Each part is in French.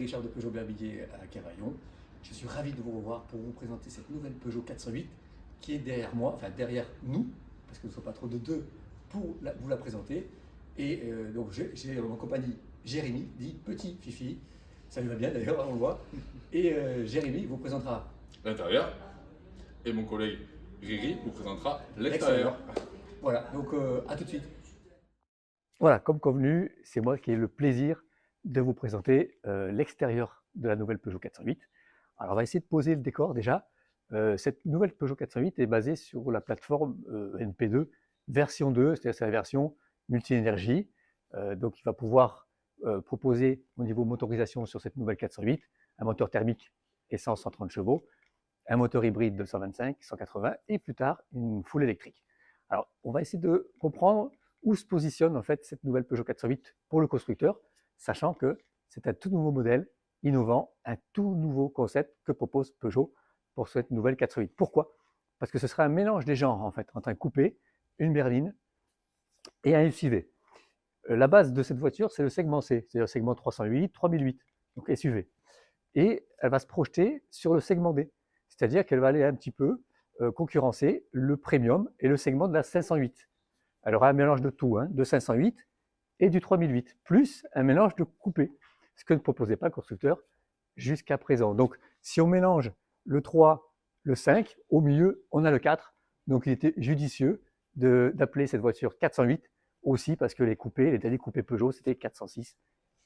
Richard de Peugeot Berbillier à Cavaillon. Je suis ravi de vous revoir pour vous présenter cette nouvelle Peugeot 408 qui est derrière moi, enfin derrière nous, parce que nous ne sommes pas trop de deux pour vous la présenter. Et donc j'ai en compagnie Jérémy, dit Petit Fifi. Ça lui va bien d'ailleurs, on le voit. Et Jérémy vous présentera l'intérieur et mon collègue Riri vous présentera l'extérieur. Voilà, donc à tout de suite. Voilà, comme convenu, c'est moi qui ai le plaisir de vous présenter l'extérieur de la nouvelle Peugeot 408. Alors on va essayer de poser le décor déjà. Cette nouvelle Peugeot 408 est basée sur la plateforme NP2 version 2, c'est-à-dire c'est la version multi-énergie. Donc il va pouvoir proposer au niveau motorisation sur cette nouvelle 408 un moteur thermique essence 130 chevaux, un moteur hybride de 125, 180 et plus tard une full électrique. Alors on va essayer de comprendre où se positionne en fait cette nouvelle Peugeot 408 pour le constructeur, sachant que c'est un tout nouveau modèle, innovant, un tout nouveau concept que propose Peugeot pour cette nouvelle 408. Pourquoi? Parce que ce sera un mélange des genres en fait, entre un coupé, une berline et un SUV. La base de cette voiture, c'est le segment C, c'est-à-dire le segment 308, 3008, donc SUV. Et elle va se projeter sur le segment D, c'est-à-dire qu'elle va aller un petit peu concurrencer le premium et le segment de la 508. Elle aura un mélange de tout, de 508 et du 3008, plus un mélange de coupé, ce que ne proposait pas le constructeur jusqu'à présent. Donc, si on mélange le 3, le 5, au milieu, on a le 4. Donc, il était judicieux d'appeler cette voiture 408 aussi parce que les coupés, les derniers coupés Peugeot, c'était 406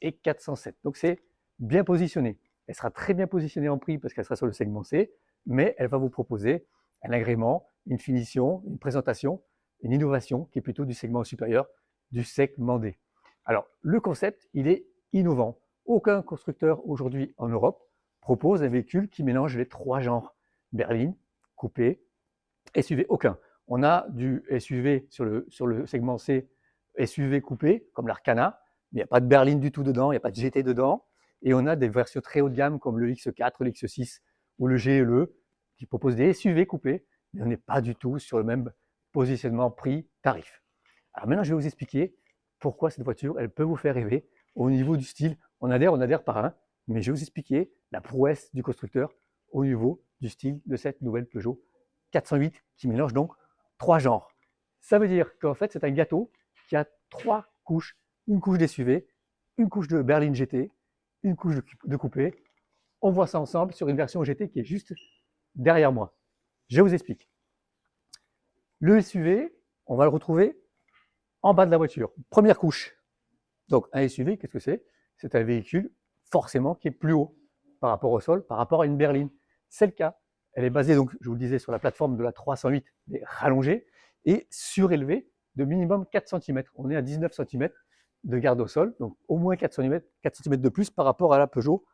et 407. Donc, c'est bien positionné. Elle sera très bien positionnée en prix parce qu'elle sera sur le segment C, mais elle va vous proposer un agrément, une finition, une présentation, une innovation qui est plutôt du segment supérieur, du segment D. Alors, le concept, il est innovant. Aucun constructeur aujourd'hui en Europe propose un véhicule qui mélange les trois genres, berline, coupé, SUV, aucun. On a du SUV sur le segment C, SUV coupé, comme l'Arcana, mais il n'y a pas de berline du tout dedans, il n'y a pas de GT dedans, et on a des versions très haut de gamme comme le X4, le X6 ou le GLE, qui proposent des SUV coupés, mais on n'est pas du tout sur le même positionnement prix-tarif. Alors maintenant, je vais vous expliquer pourquoi cette voiture, elle peut vous faire rêver au niveau du style. On adhère par un, mais je vais vous expliquer la prouesse du constructeur au niveau du style de cette nouvelle Peugeot 408 qui mélange donc trois genres. Ça veut dire qu'en fait, c'est un gâteau qui a trois couches. Une couche d'SUV, une couche de berline GT, une couche de coupé. On voit ça ensemble sur une version GT qui est juste derrière moi. Je vous explique. Le SUV, on va le retrouver en bas de la voiture. Première couche. Donc un SUV, qu'est-ce que c'est? C'est un véhicule forcément qui est plus haut par rapport au sol, par rapport à une berline. C'est le cas. Elle est basée, donc, je vous le disais, sur la plateforme de la 308, mais rallongée et surélevée de minimum 4 cm. On est à 19 cm de garde au sol, donc au moins 4 cm de plus par rapport à la Peugeot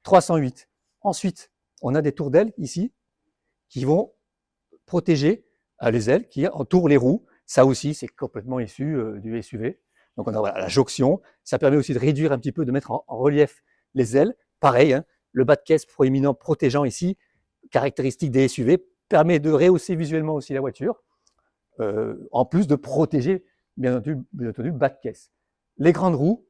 308. Ensuite, on a des tours d'ailes ici qui vont protéger les ailes qui entourent les roues. Ça aussi, c'est complètement issu du SUV. Donc on a voilà, la jonction. Ça permet aussi de réduire un petit peu, de mettre en relief les ailes. Pareil, le bas de caisse proéminent protégeant ici, caractéristique des SUV, permet de rehausser visuellement aussi la voiture, en plus de protéger, bien entendu, le bas de caisse. Les grandes roues,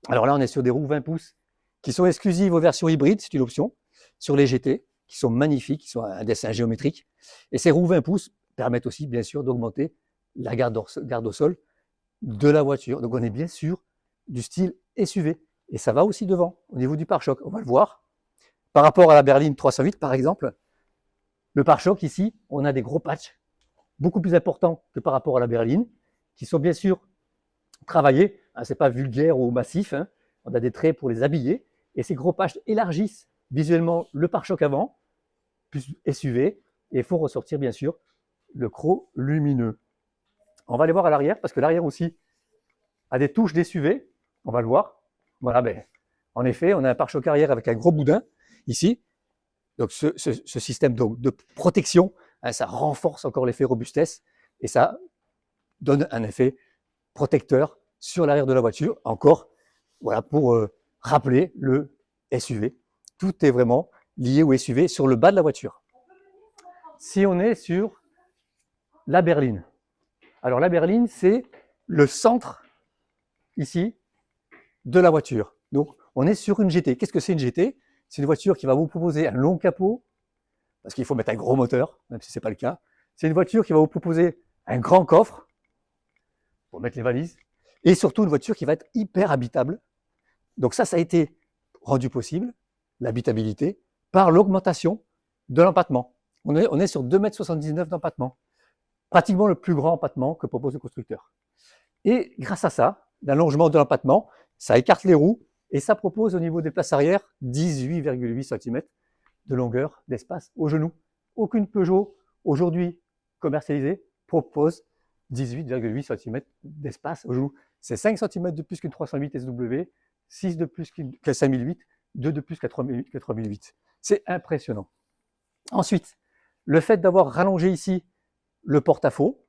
alors là on est sur des roues 20 pouces qui sont exclusives aux versions hybrides, c'est une option, sur les GT, qui sont magnifiques, qui sont un dessin géométrique. Et ces roues 20 pouces permettent aussi, bien sûr, d'augmenter la garde au sol de la voiture. Donc on est bien sûr du style SUV. Et ça va aussi devant, au niveau du pare-choc. On va le voir. Par rapport à la berline 308, par exemple, le pare-choc ici, on a des gros patchs, beaucoup plus importants que par rapport à la berline, qui sont bien sûr travaillés. C'est pas vulgaire ou massif. On a des traits pour les habiller. Et ces gros patchs élargissent visuellement le pare-choc avant, plus SUV, et il faut ressortir bien sûr le chrome lumineux. On va aller voir à l'arrière, parce que l'arrière aussi a des touches d'SUV, on va le voir. Voilà, en effet, on a un pare-choc arrière avec un gros boudin, ici. Donc ce système donc, de protection, ça renforce encore l'effet robustesse, et ça donne un effet protecteur sur l'arrière de la voiture, encore, voilà, pour rappeler le SUV. Tout est vraiment lié au SUV sur le bas de la voiture. Si on est sur la berline, alors la berline, c'est le centre, ici, de la voiture. Donc, On est sur une GT. Qu'est-ce que c'est une GT? C'est une voiture qui va vous proposer un long capot, parce qu'il faut mettre un gros moteur, même si ce n'est pas le cas. C'est une voiture qui va vous proposer un grand coffre, pour mettre les valises, et surtout une voiture qui va être hyper habitable. Donc ça a été rendu possible, l'habitabilité, par l'augmentation de l'empattement. On est sur 2,79 m d'empattement, pratiquement le plus grand empattement que propose le constructeur. Et grâce à ça, l'allongement de l'empattement, ça écarte les roues et ça propose au niveau des places arrière 18,8 cm de longueur d'espace au genou. Aucune Peugeot aujourd'hui commercialisée propose 18,8 cm d'espace au genou. C'est 5 cm de plus qu'une 308 SW, 6 de plus qu'une 5008, 2 de plus qu'à 3008. C'est impressionnant. Ensuite, le fait d'avoir rallongé ici le porte-à-faux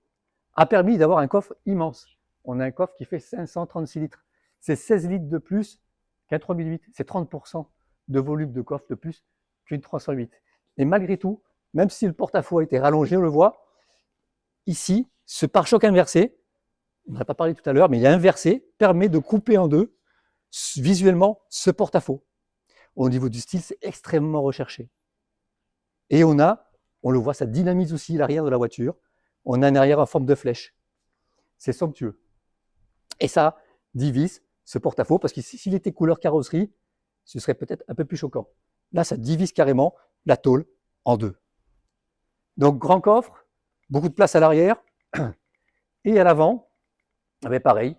a permis d'avoir un coffre immense. On a un coffre qui fait 536 litres. C'est 16 litres de plus qu'un 3008. C'est 30% de volume de coffre de plus qu'une 308. Et malgré tout, même si le porte-à-faux a été rallongé, on le voit, ici, ce pare-choc inversé, on n'en a pas parlé tout à l'heure, mais il est inversé, permet de couper en deux visuellement ce porte-à-faux. Au niveau du style, c'est extrêmement recherché. Et on le voit, ça dynamise aussi l'arrière de la voiture. On a un arrière en forme de flèche. C'est somptueux. Et ça divise ce porte-à-faux, parce que s'il était couleur carrosserie, ce serait peut-être un peu plus choquant. Là, ça divise carrément la tôle en deux. Donc, grand coffre, beaucoup de place à l'arrière, et à l'avant, pareil,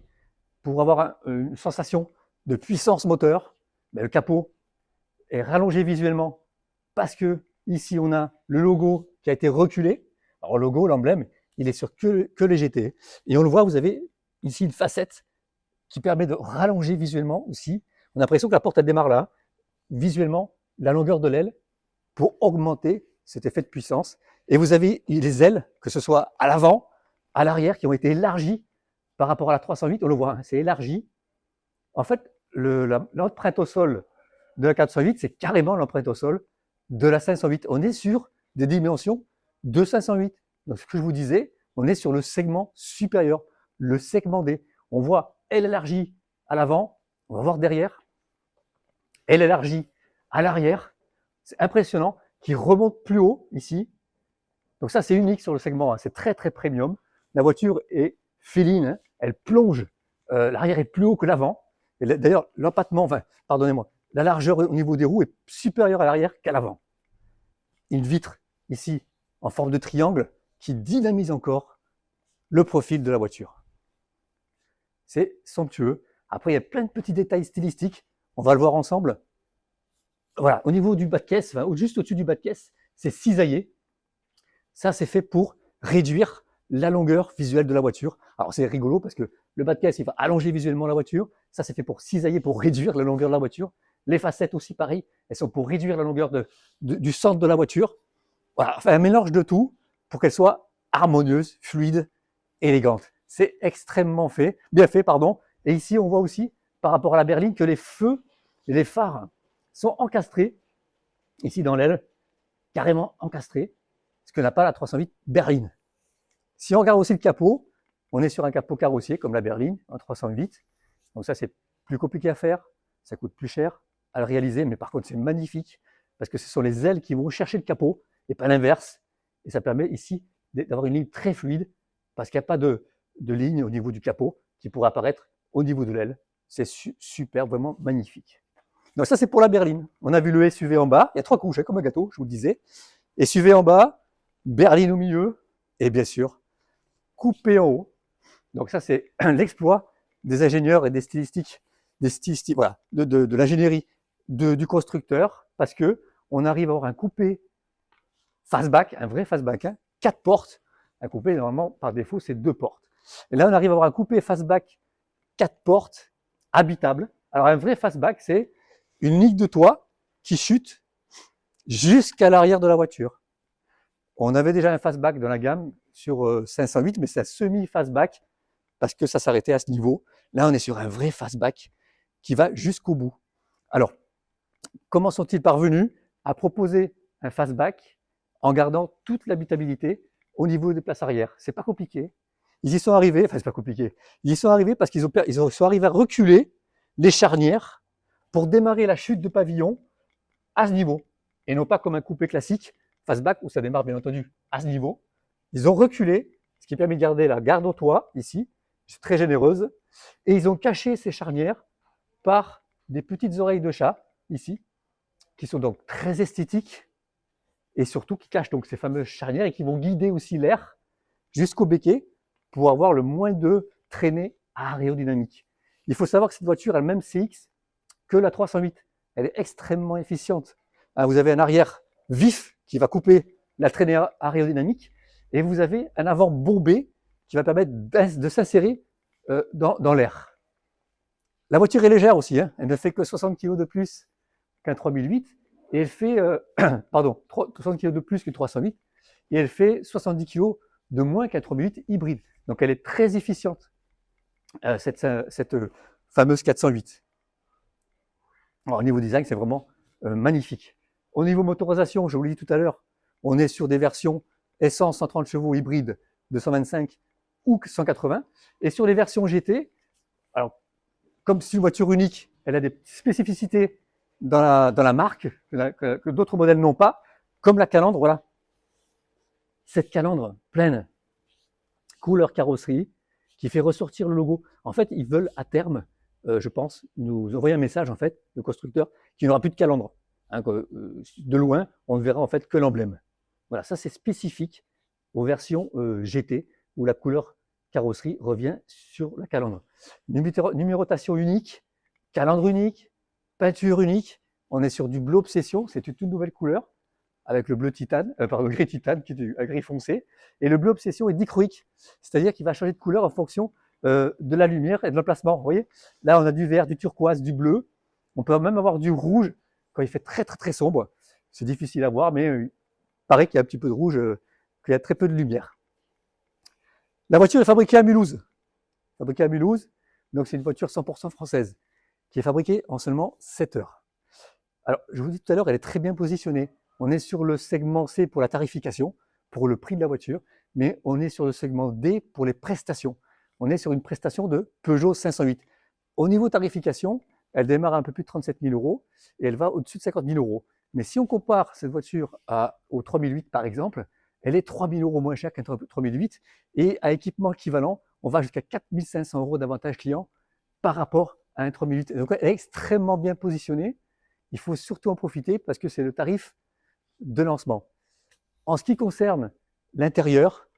pour avoir une sensation de puissance moteur, le capot est rallongé visuellement, parce que ici, on a le logo qui a été reculé. Alors, le logo, l'emblème, il est sur que les GT. Et on le voit, vous avez ici une facette qui permet de rallonger visuellement aussi. On a l'impression que la porte, elle démarre là. Visuellement, la longueur de l'aile pour augmenter cet effet de puissance. Et vous avez les ailes, que ce soit à l'avant, à l'arrière, qui ont été élargies par rapport à la 308. On le voit, hein, c'est élargi. En fait, l'empreinte au sol de la 408, c'est carrément l'empreinte au sol de la 508. On est sur des dimensions de 508. Donc, ce que je vous disais, on est sur le segment supérieur, le segment D. On voit, elle élargie à l'avant, on va voir derrière, elle élargie à l'arrière. C'est impressionnant, qui remonte plus haut ici. Donc ça, c'est unique sur le segment, hein. C'est très très premium. La voiture est féline, hein. Elle plonge, l'arrière est plus haut que l'avant. D'ailleurs, l'empattement, pardonnez-moi, la largeur au niveau des roues est supérieure à l'arrière qu'à l'avant. Une vitre ici en forme de triangle qui dynamise encore le profil de la voiture. C'est somptueux. Après, il y a plein de petits détails stylistiques. On va le voir ensemble. Voilà, au niveau du bas de caisse, juste au-dessus du bas de caisse, c'est cisaillé. Ça, c'est fait pour réduire la longueur visuelle de la voiture. Alors, c'est rigolo parce que le bas de caisse, il va allonger visuellement la voiture. Ça, c'est fait pour cisailler, pour réduire la longueur de la voiture. Les facettes aussi, pareil, elles sont pour réduire la longueur du centre de la voiture. Voilà, enfin, un mélange de tout pour qu'elle soit harmonieuse, fluide, élégante. C'est extrêmement bien fait, pardon. Et ici, on voit aussi, par rapport à la berline, que les feux et les phares sont encastrés, ici dans l'aile, carrément encastrés, ce que n'a pas la 308 berline. Si on regarde aussi le capot, on est sur un capot carrossier, comme la berline, en 308. Donc ça, c'est plus compliqué à faire, ça coûte plus cher à le réaliser, mais par contre, c'est magnifique, parce que ce sont les ailes qui vont chercher le capot, et pas l'inverse. Et ça permet ici d'avoir une ligne très fluide, parce qu'il n'y a pas de ligne au niveau du capot qui pourrait apparaître au niveau de l'aile. C'est super, vraiment magnifique. Donc ça, c'est pour la berline. On a vu le SUV en bas. Il y a 3 couches, comme un gâteau, je vous le disais. SUV en bas, berline au milieu, et bien sûr, coupé en haut. Donc ça, c'est l'exploit des ingénieurs et des stylistiques, voilà, de l'ingénierie du constructeur, parce que on arrive à avoir un coupé fastback, un vrai fastback, 4 portes. Un coupé, normalement, par défaut, c'est 2 portes. Et là, on arrive à avoir un coupé fastback 4 portes, habitable. Alors, un vrai fastback, c'est une ligne de toit qui chute jusqu'à l'arrière de la voiture. On avait déjà un fastback dans la gamme sur 508, mais c'est un semi-fastback parce que ça s'arrêtait à ce niveau. Là, on est sur un vrai fastback qui va jusqu'au bout. Alors, comment sont-ils parvenus à proposer un fastback en gardant toute l'habitabilité au niveau des places arrière? C'est pas compliqué. Ils y sont arrivés, enfin c'est pas compliqué. Ils y sont arrivés parce qu'ils sont arrivés à reculer les charnières pour démarrer la chute de pavillon à ce niveau, et non pas comme un coupé classique, fastback, où ça démarre bien entendu à ce niveau. Ils ont reculé, ce qui permet de garder la garde au toit, ici, c'est très généreuse, et ils ont caché ces charnières par des petites oreilles de chat, ici, qui sont donc très esthétiques, et surtout qui cachent donc ces fameuses charnières et qui vont guider aussi l'air jusqu'au béquet pour avoir le moins de traînées aérodynamiques. Il faut savoir que cette voiture a le même CX que la 308. Elle est extrêmement efficiente. Vous avez un arrière vif qui va couper la traînée aérodynamique et vous avez un avant bombé qui va permettre de s'insérer dans l'air. La voiture est légère aussi, hein. Elle ne fait que 60 kg de plus qu'un 3008 et elle fait 60 kg de plus qu'une 308 et elle fait 70 kg de moins qu'un 3008 hybride. Donc elle est très efficiente, cette fameuse 408. Alors, au niveau design, c'est vraiment magnifique. Au niveau motorisation, je vous l'ai dit tout à l'heure, on est sur des versions essence 130 chevaux hybrides de 125 ou 180. Et sur les versions GT, alors, comme c'est une voiture unique, elle a des spécificités dans la marque que d'autres modèles n'ont pas, comme la calandre, voilà. Cette calandre pleine, couleur carrosserie, qui fait ressortir le logo. En fait, ils veulent à terme, je pense, nous envoyer un message, en fait, le constructeur, qu'il n'y aura plus de calandre. Hein, de loin, on ne verra en fait que l'emblème. Voilà, ça c'est spécifique aux versions GT, où la couleur carrosserie revient sur la calandre. Numérotation unique, calandre unique, peinture unique. On est sur du bleu obsession, c'est une toute nouvelle couleur, avec le bleu titane, gris titane, qui est un gris foncé. Et le bleu obsession est dichroïque, c'est-à-dire qu'il va changer de couleur en fonction de la lumière et de l'emplacement. Vous voyez, là on a du vert, du turquoise, du bleu. On peut même avoir du rouge quand il fait très très très sombre. C'est difficile à voir, mais il paraît qu'il y a un petit peu de rouge, qu'il y a très peu de lumière. La voiture est fabriquée à Mulhouse. Donc c'est une voiture 100% française, qui est fabriquée en seulement 7 heures. Alors, je vous dis tout à l'heure, elle est très bien positionnée. On est sur le segment C pour la tarification, pour le prix de la voiture, mais on est sur le segment D pour les prestations. On est sur une prestation de Peugeot 508. Au niveau tarification, elle démarre à un peu plus de 37 000 € et elle va au-dessus de 50 000 €. Mais si on compare cette voiture au 3008 par exemple, elle est 3 000 € moins chère qu'un 3008 et à équipement équivalent, on va jusqu'à 4 500 € d'avantage client par rapport à un 3008. Donc elle est extrêmement bien positionnée. Il faut surtout en profiter parce que c'est le tarif de lancement. En ce qui concerne l'intérieur,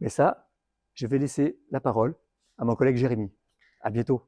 mais ça, je vais laisser la parole à mon collègue Jérémy. À bientôt.